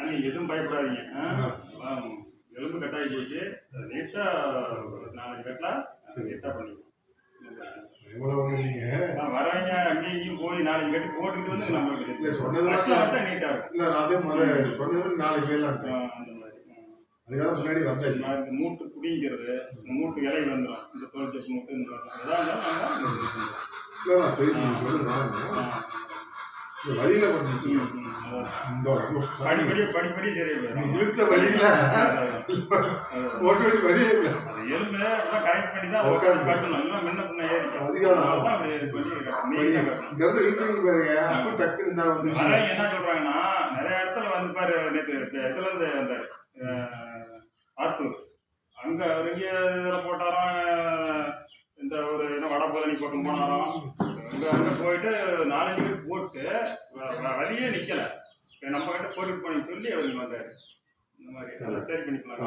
நீங்க எதுவும் பயப்படாதீங்க. எலும்பு கட்டாயி போச்சு, நீட்டா 4 கட்டலாம் நீட்டா பண்ணிக்கலாம். வரவங்க அங்கேயும் இங்கேயும் போய் 4 கட்டி போட்டுக்கிட்டு வந்து நம்மளுக்கு சொன்னதெல்லாம் நீட்டா இருக்கும். இல்ல நான் அதே மாதிரி சொன்னது 4 பேர்லாம் அந்த மாதிரி அதுக்காக முன்னாடி வந்தாச்சு. இந்த மூட்டு குடிங்கிறது, இந்த மூட்டு இலை வந்துடும், இந்த தோல்ச்சப்பு மூட்டு இந்த வழியில பண்ணிச்சு படிப்படி சரியா இழுத்த வழியில போட்டு வழியே எலும்பு எல்லாம் கரெக்ட் பண்ணி தான் கட்டணும். எல்லாம் முன்ன பின்ன இழுத்துக்கு பாருங்க. அப்போ டக்குன்னு என்ன சொல்றாங்கன்னா, நிறைய இடத்துல வந்து பாரு, நேற்று இடத்துல இருந்து அந்த ஆத்தூர் அங்க அவருக்கு இதில் போட்டாராம், இந்த ஒரு என்ன வடபழனி பக்கம் போனாராம். அங்கே போயிட்டு 4 பேர் போட்டு வழியே நிற்கல. நம்ம கிட்ட பொருள் பண்ணி சொல்லி அவருக்கு வந்தார். இந்த மாதிரி சரி பண்ணிக்கலாம்.